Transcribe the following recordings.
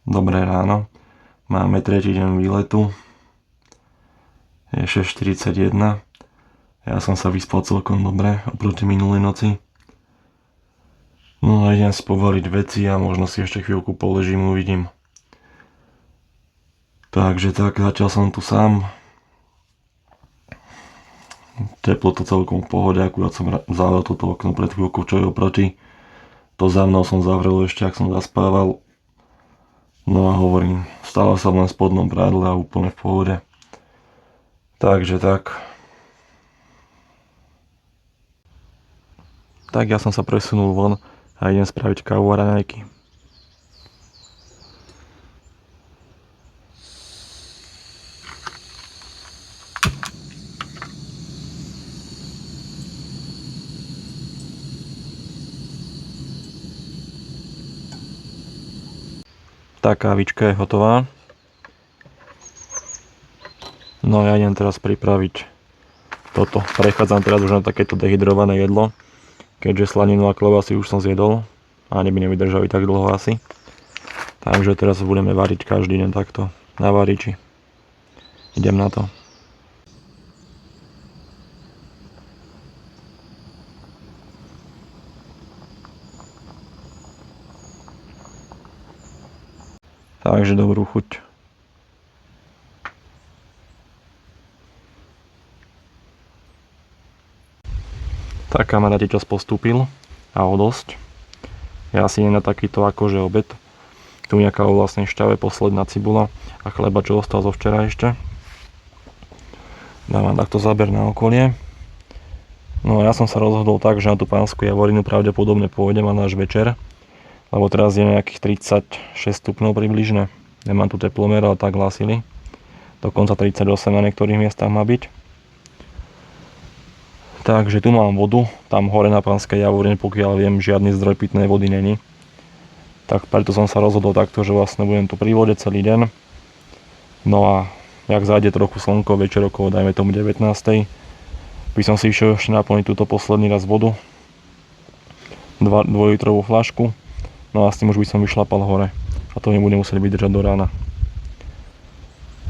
Dobré ráno. Máme tretí deň výletu. Je 6:41. Ja som sa vyspal celkom dobre oproti minulej noci. No a idem si povaliť veci a možno si ešte chvíľku poležím, uvidím. Takže tak, zatiaľ som tu sám. Teplo to celkom v pohode, akurát som zavrel toto okno pred chvíľkou, čo je oproti. To za mnou som zavrel ešte, ak som zaspával. No a hovorím, stále som len v spodnom prádle a úplne v pohode. Takže tak. Tak ja som sa presunul von a idem spraviť kávu a raňajky. Tá kávička je hotová. No ja idem teraz pripraviť toto. Prechádzam teraz už na takéto dehydrované jedlo, keďže slaninu a klobásy už som zjedol a by nevydržali tak dlho asi. Takže teraz budeme variť každý deň takto na variči. Idem na to. Takže dobrú chuť. Tak kamaráti, čas postúpil a o dosť. Ja si idem na takýto akože obed. Tu nejaká vo vlastnej šťave, posledná cibula a chleba, čo ostal zo včera ešte. Dávam takto záber na okolie. No a ja som sa rozhodol tak, že na tú Pánsku Javorinu pravdepodobne pôjdem a náš večer. Lebo teraz je nejakých 36 stupňov približne. Nemám tu teplomer, ale tak hlásili. Dokonca 38 na niektorých miestach má byť. Takže tu mám vodu. Tam hore na Pánskej Javorine, pokiaľ viem, žiadny zdroj pitnej vody není. Tak preto som sa rozhodol takto, že vlastne budem tu pri vode celý deň. No a jak zájde trochu slnko, večer okolo, dajme tomu 19. by som si išiel ešte naplniť túto posledný raz vodu. 2-litrovú fľašku. No a s tým už by som vyšlapal hore. A to nebudem musieť vydržať do rána.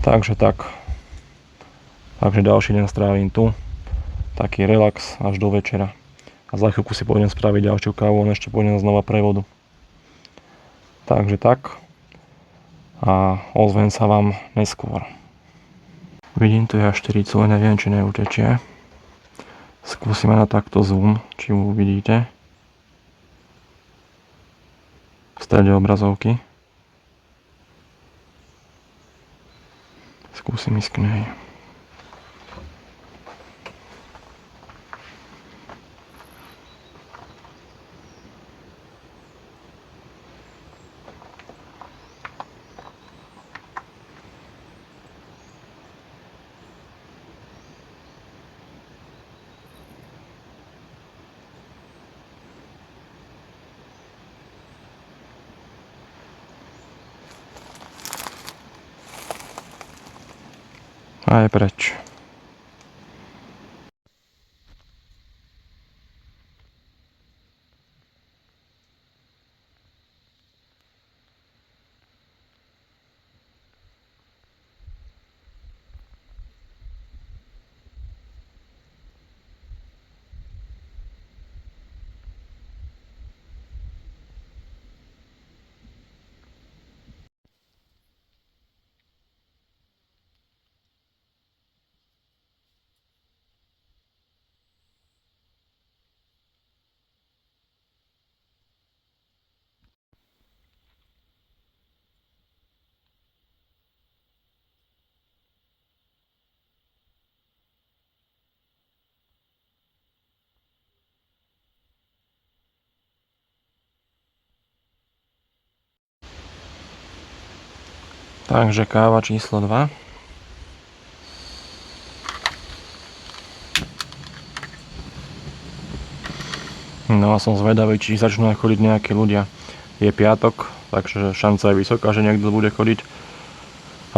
Takže tak. Takže ďalší deň strávim tu. Taký relax až do večera. A za chvíľku si pôjdem spraviť ďalšiu kávu, a ešte pôjdem znova pre vodu. Takže tak. A ozvem sa vám neskôr. Vidím tu jaštericu, ale neviem, či neutečie. Skúsime na takto zoom, či ju uvidíte. V strede obrazovky. Skúsim ísť k nej. A je preč. Takže káva číslo 2. No a som zvedavý, či začnú aj chodiť nejakí ľudia. Je piatok, takže šanca je vysoká, že niekto bude chodiť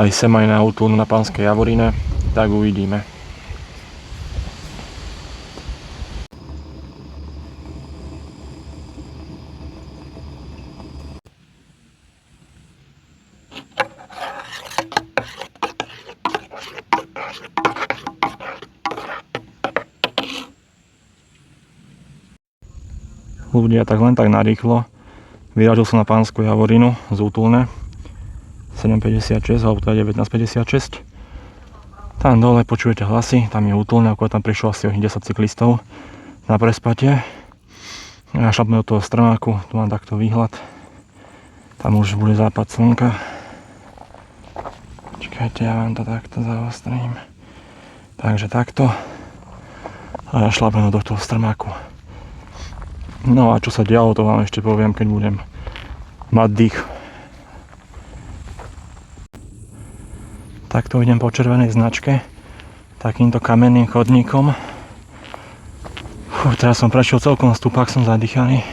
aj sem aj na autu na Pánskej Javorine. Tak uvidíme. ľudia tak len tak narýchlo. Vyrážil som na Pánsku Javorinu z Útulne 7.56 alebo teda 19.56. Tam dole počujete hlasy, tam je Útulne, ako tam prišlo asi 10 cyklistov na prespatie. Ja šlapme do toho strmáku, tu mám takto výhľad. Tam už bude západ slnka. Čakajte, ja vám to takto zaostrím. Takže takto. A ja šlapem do toho strmáku. No a čo sa dialo, to vám ešte poviem, keď budem mať dých. Takto idem po červenej značke, takýmto kamenným chodníkom. Teraz som prešiel celkom stúpak, som zadýchaný.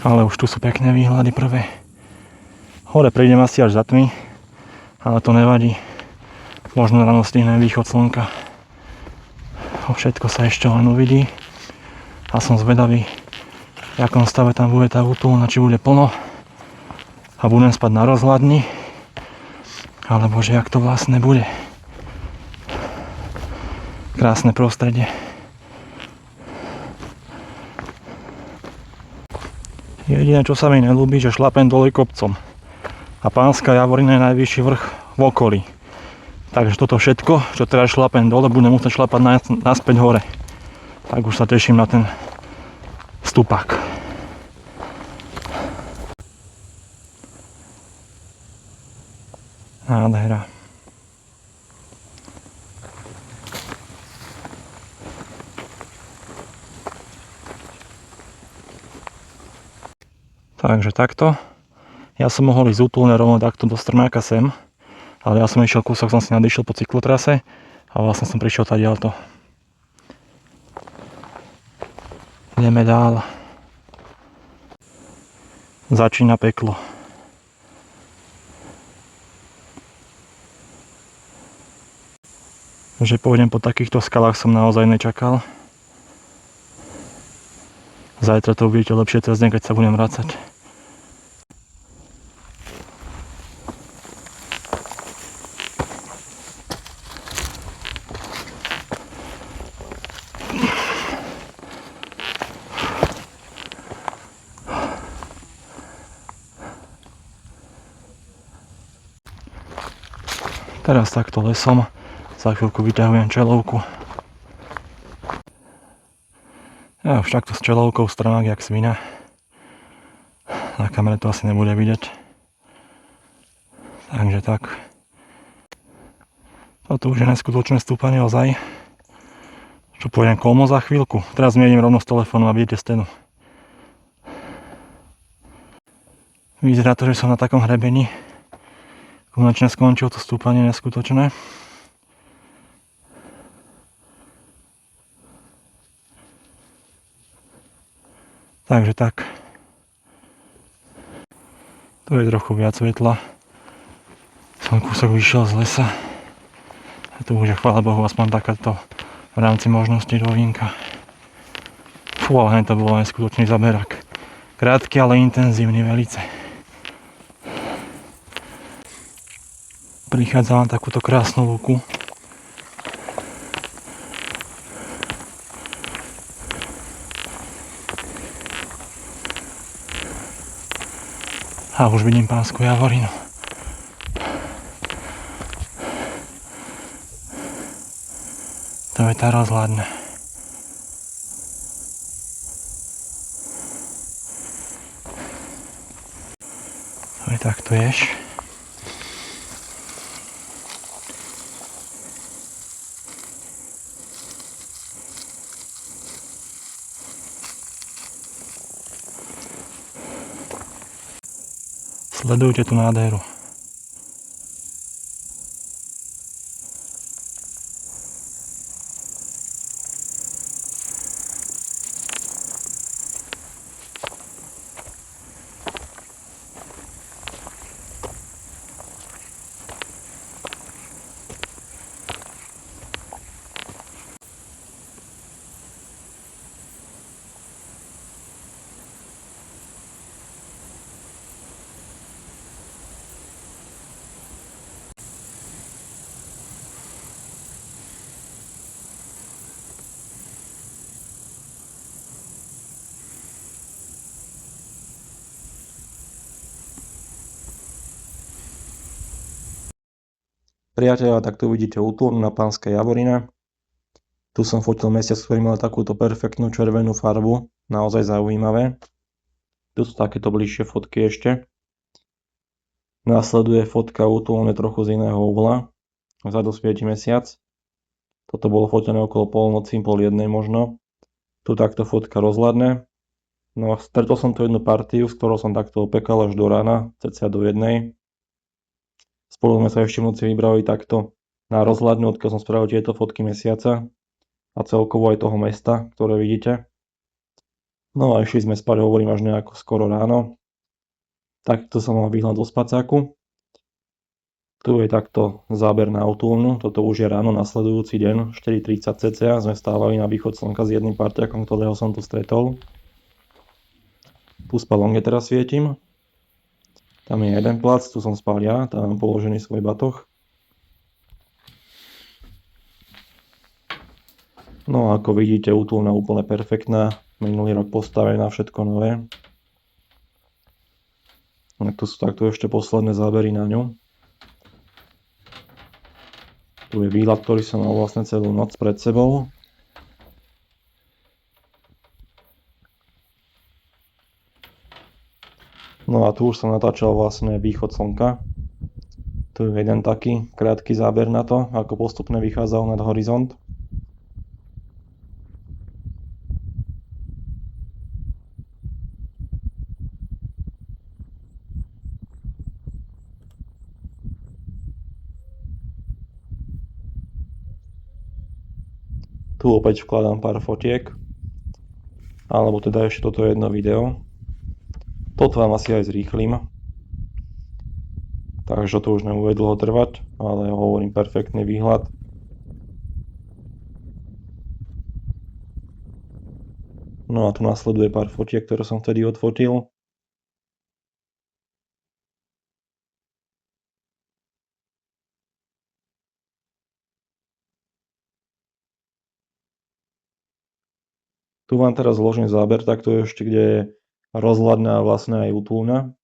Ale už tu sú pekné výhľady prvé. Hore prídem asi až za tmy, ale to nevadí. Možno ráno stihnem východ slnka. Všetko sa ešte len uvidí. A som zvedavý, v akom stave tam bude tá Útulna, či bude plno a budem spať na rozhľadni, alebo že jak to vlastne bude. Krásne prostredie. Jediné, čo sa mi neľúbi, že šlapem dole kopcom. A Pánska Javorina je najvyšší vrch v okolí. Takže toto všetko, čo teraz šlapem dole, budem musieť šlapať naspäť hore. Tak už sa teším na ten stupak. Nádhera. Takže takto. Ja som mohol ísť Útulne rovno takto do strmáka sem, ale ja som išiel kúsok, som si nadišiel po cyklotrase a vlastne som prišiel tadiaľto. Ideme dál. Začína peklo. Že pôjdem po takýchto skalách som naozaj nečakal. Zajtra to uvidíte lepšie cez deň, keď sa budem vracať. Teraz takto lesom, za chvíľku vyťahujem čelovku. Ja už takto s čelovkou strmák jak svina. Na kamere to asi nebude vidieť. Takže tak. Toto už je neskutočné stúpanie ozaj. Čo pôjdem kolmo za chvíľku. Teraz zmiením rovno s telefónom a vidíte stenu. Vyzerá to, že som na takom hrebení. Konečne skončilo to stúpanie neskutočné. Takže tak. Tu je trochu viac svetla. Som kúsok vyšiel z lesa. A tu už je, chvála Bohu, aspoň takáto v rámci možnosti rovinka. Fú, ale to bolo neskutočný zaberak. Krátky, ale intenzívny velice. Prichádzam na takúto krásnu lúku. A už vidím Pánsku Javorinu. To je tá rozhľadná. To je takto ješ. Sledujte tú nádheru. Priatelia, tak tu vidíte útulok na Pánskej Javorine. Tu som fotil mesiac, ktorý mal takúto perfektnú červenú farbu, naozaj zaujímavé. Tu sú takéto bližšie fotky ešte. Nasleduje fotka útulne trochu z iného uhla. Vzadu svieti mesiac. Toto bolo fotené okolo polnoci, 12:30 možno. Tu takto fotka rozhľadne. No a stretol som tu jednu partiu, s ktorou som takto opekal až do rána, cca do 1:00. Spolu sme sa ešte v noci vybrali takto na rozhľadňu, odkiaľ som spravil tieto fotky mesiaca a celkovo aj toho mesta, ktoré vidíte. No a išli sme spať, hovorím, až nejako skoro ráno. Takto som mal výhľad do spacáku. Tu je takto záber na útulňu, toto už je ráno, nasledujúci deň, 4:30 cca, sme stávali na východ slnka s jedným parťakom, ktorého som tu stretol. Tu spalonge teraz svietim. Tam je jeden plac, tu som spal ja, tam mám položený svoj batoh. No a ako vidíte, útulňa úplne perfektná, minulý rok postavená, všetko nové. A tu sú takto ešte posledné zábery na ňu. Tu je výhľad, ktorý som mal vlastne celú noc pred sebou. No a tu už som natáčal vlastne východ slnka. Tu je jeden taký krátky záber na to, ako postupne vychádzal nad horizont. Tu opäť vkladám pár fotiek, alebo teda ešte toto jedno video. Toto vám asi aj zrýchlim, takže to už nebude dlho trvať, ale hovorím, perfektný výhľad. No a tu nasleduje pár fotiek, ktoré som vtedy odfotil. Tu vám teraz zložím záber takto ešte, kde je rozhľadná vlastne aj útulňa,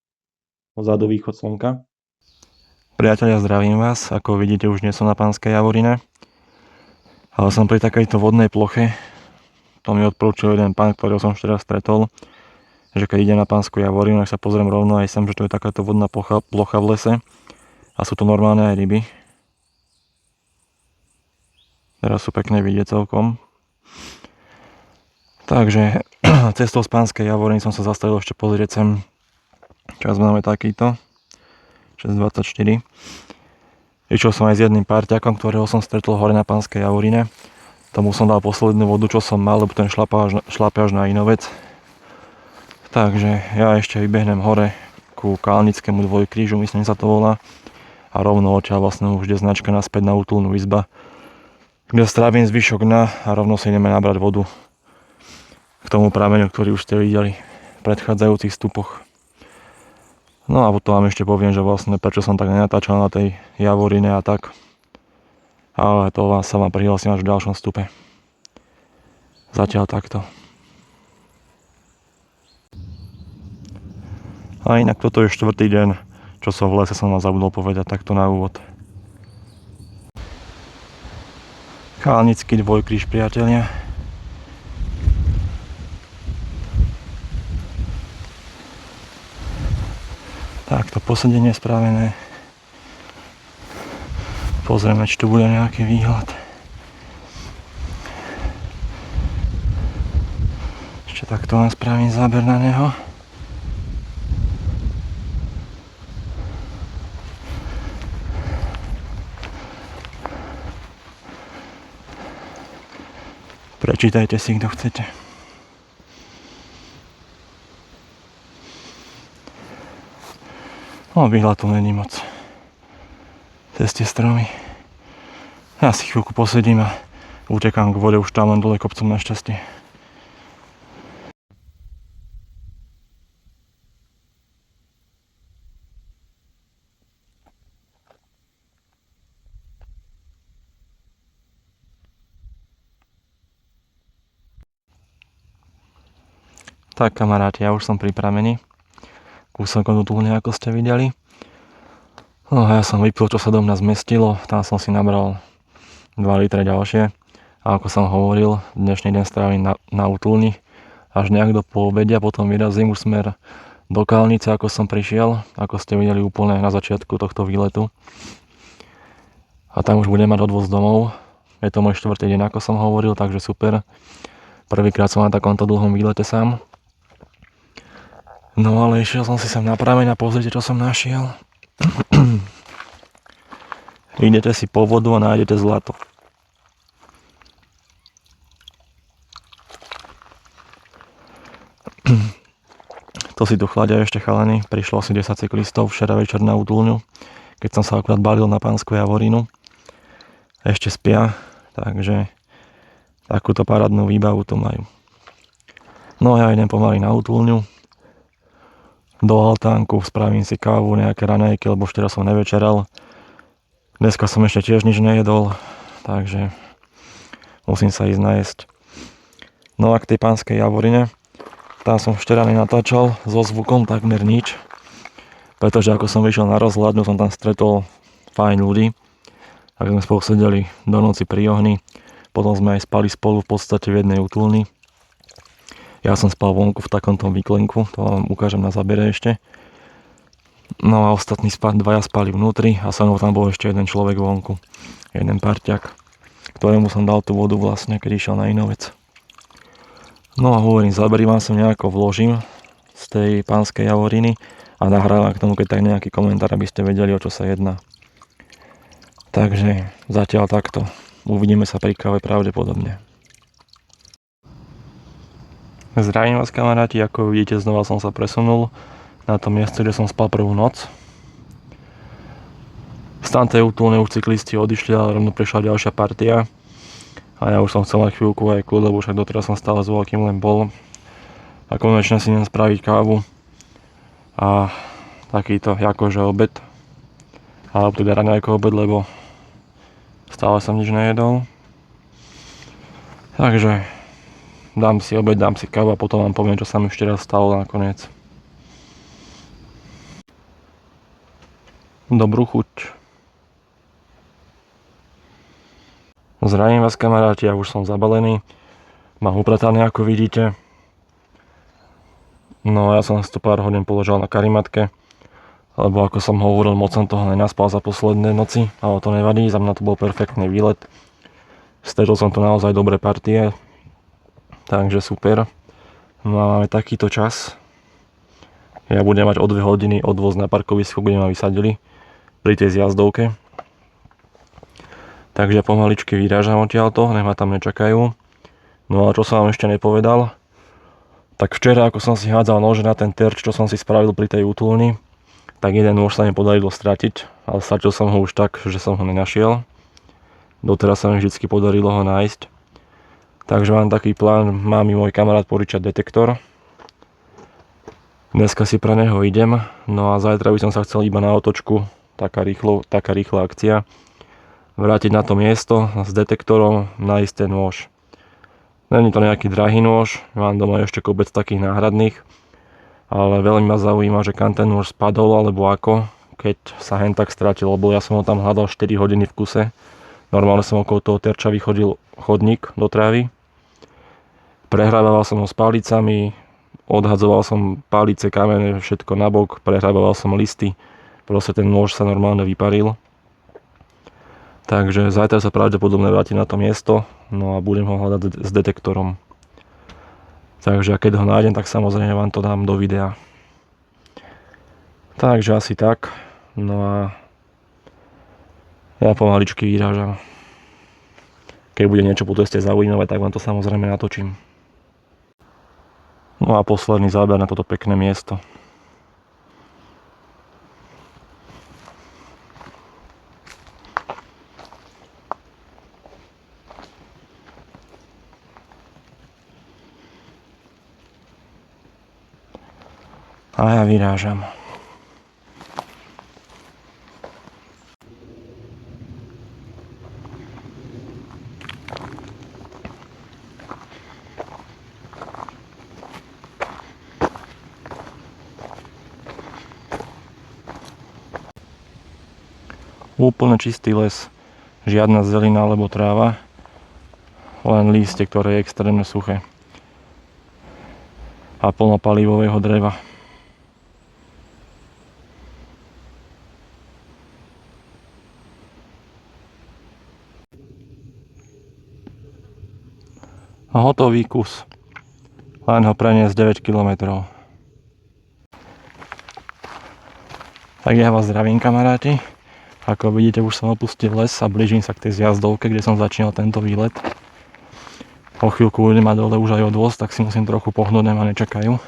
vzadu východ slnka. Priatelia, zdravím vás, ako vidíte, už nie som na Pánskej Javorine, ale som pri takejto vodnej ploche. To mi odporúčil jeden pán, ktorého som včera stretol, že keď ide na Pánsku Javorinu, tak sa pozriem rovno aj sem, že to je takáto vodná plocha v lese a sú to normálne aj ryby. Teraz sú pekne vidieť celkom. Takže cestou z Pánskej Javoriny som sa zastavil ešte pozrieť sem. Čas máme takýto 6:24. Išiel som aj s jedným parťakom, ktorého som stretol hore na Pánskej Javorine. Tomu som dal poslednú vodu, čo som mal, lebo ten šlape až na inú vec. Takže ja ešte vybehnem hore ku Kalnickému dvojkrížu, myslím sa to volá. A rovno odtiaľ vlastne už je značka naspäť na útulnú izba, kde strávim zvyšok dňa a rovno si ideme nabrať vodu k tomu prameňu, ktorý už ste videli v predchádzajúcich stupoch. No a potom vám ešte poviem, že vlastne prečo som tak nenatáčal na tej Javorine a tak. Ale to sa vám prihlásim až v ďalšom stupe. Zatiaľ takto. A inak toto je 4. deň, čo som v lese, som vám zabudol povedať takto na úvod. Kalnický dvojkríž, priatelia. Takto posedenie spravené. Pozrieme, či tu bude nejaký výhľad. Ešte takto len spravím záber na neho. Prečítajte si, kto chcete. No, výhľad tu není moc. Cez tie stromy. Ja si chvíľku posedím a utekám k vode, už tam len dole kopcom našťastie. Tak kamaráti, ja už som pripravený. Kúsok od útulne, ako ste videli. No a ja som vypil, čo sa do mňa zmestilo, tam som si nabral 2 litre ďalšie. A ako som hovoril, dnešný deň strávim na útulni. Až nejak do poobedia, potom vyrazím už smer do Kalnice, ako som prišiel, ako ste videli úplne na začiatku tohto výletu. A tam už budem mať odvoz domov. Je to môj 4. deň, ako som hovoril, takže super. Prvýkrát som na takomto dlhom výlete sám. No ale išiel som si sem na prameň a pozrite, čo som našiel. Idete si po vodu a nájdete zlato. To si tu chladia ešte chalani. Prišlo asi 10 cyklistov včera večer na útulňu, keď som sa akurát balil na Pánsku Javorinu. Ešte spia, takže takúto parádnu výbavu tu majú. No ja idem pomaly na útulňu, do altánku, spravím si kávu, nejaké raňajky, lebo včera som nevečeral. Dneska som ešte tiež nič nejedol, takže musím sa ísť najesť. No a k tej Pánskej Javorine, tam som včera nenatáčal so zvukom takmer nič, pretože ako som vyšiel na rozhľadňu, som tam stretol fajn ľudí, tak sme spolu sedeli do noci pri ohni, potom sme aj spali spolu v podstate v jednej útulni. Ja som spal vonku v takomto výklenku, to vám ukážem na zábere ešte. No a ostatní dvaja spali vnútri a so mnou tam bol ešte jeden človek vonku. Jeden parťak, ktorému som dal tú vodu vlastne, keď išiel na inú vec. No a hovorím, zábery vám som nejako vložím z tej Pánskej Javoriny a nahrávam k tomu, keď tak nejaký komentár, aby ste vedeli, o čo sa jedná. Takže zatiaľ takto. Uvidíme sa pri káve pravdepodobne. Zdravím vás kamaráti, ako vidíte, znova som sa presunul na to miesto, kde som spal prvú noc. Z tamtej útulne už cyklisti odišli, ale rovno prišla ďalšia partia. A ja už som chcel aj chvíľku aj kľud, lebo však doteraz som stále zvolal, kým len bol. A konečne si idem spraviť kávu. A takýto akože obed. Alebo teda raňajko obed, lebo stále som nič nejedol. Takže dám si obed, dám si kávu a potom vám poviem, čo sa mi ešte raz stalo nakoniec. Dobrú chuť. Zdravím vás kamaráti, ja už som zabalený. Mám upratané, ako vidíte. No ja som si to pár hodín položal na karimatke, lebo ako som hovoril, moc som toho nenaspal za posledné noci, ale to nevadí, za mňa to bol perfektný výlet. Stretol som tu naozaj dobré partie, takže super. No a máme takýto čas. Ja budem mať o 2 hodiny odvoz na parkovisku, kde ma vysadili pri tej zjazdovke. Takže pomaličky vyrážam odtiaľto, nech ma tam nečakajú. No a čo som vám ešte nepovedal, tak včera, ako som si hádzal nože na ten terč, čo som si spravil pri tej útulni, tak jeden nôž sa mi podarilo stratiť, ale stratil som ho už tak, že som ho nenašiel. Doteraz sa mi vždycky podarilo ho nájsť. Takže mám taký plán, má mi môj kamarát požičať detektor. Dneska si pre neho idem, no a zajtra by som sa chcel iba na otočku, taká rýchla akcia, vrátiť na to miesto s detektorom, nájsť ten nôž. Není to nejaký drahý nôž, mám doma ešte kopec takých náhradných, ale veľmi ma zaujíma, že kam ten nôž spadol alebo ako, keď sa hen tak stratil, lebo ja som ho tam hľadal 4 hodiny v kuse. Normálne som okolo toho terča vychodil chodník do trávy. Prehrával som ho s palicami, odhadzoval som palice, kamene, všetko nabok, prehrával som listy, proste ten nôž sa normálne vyparil. Takže zajtra sa pravdepodobne vrátim na to miesto, no a budem ho hľadať s detektorom. Takže keď ho nájdem, tak samozrejme vám to dám do videa. Takže asi tak, no a ja pomaličky vyrážam. Keď bude niečo po ceste zaujímavé, tak vám to samozrejme natočím. No a posledný záber na toto pekné miesto. A ja vyrážam. Úplne čistý les. Žiadna zelina alebo tráva. Len lístie, ktoré je extrémne suché. A plno palivového dreva. A hotový kus. Len ho preniesť 9 km. Tak ja vás zdravím, kamaráti. Ako vidíte, už som opustil les a blížim sa k tej zjazdovke, kde som začínal tento výlet. O chvíľku bude ma dole už aj odvoz, tak si musím trochu pohnúť, ma nečakajú.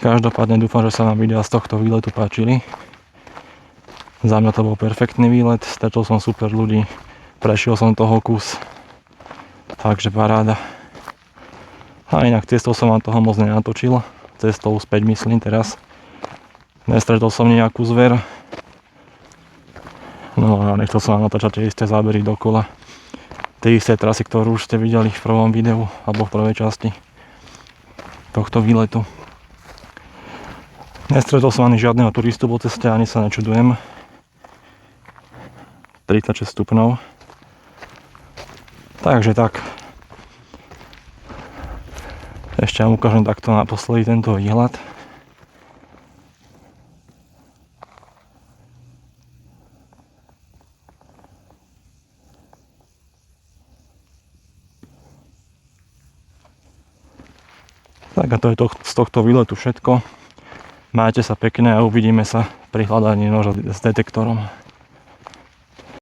Každopádne dúfam, že sa vám videá z tohto výletu páčili. Za mňa to bol perfektný výlet, stretol som super ľudí, prešiel som toho kus. Takže paráda. A inak cestou som vám toho moc nenatočil. Cestou späť myslím teraz. Nestretol som nejakú zver. No a nechcel som vám natáčať tie isté zábery dokola. Tie isté trasy, ktorú už ste videli v prvom videu, alebo v prvej časti tohto výletu. Nestretol som ani žiadneho turistu po ceste, ani sa nečudujem. 36 stupňov. Takže tak. Ešte vám ukážem takto naposledy tento výhľad. Tak a to je z tohto výletu všetko. Majte sa pekne a uvidíme sa pri hľadaní noža s detektorom.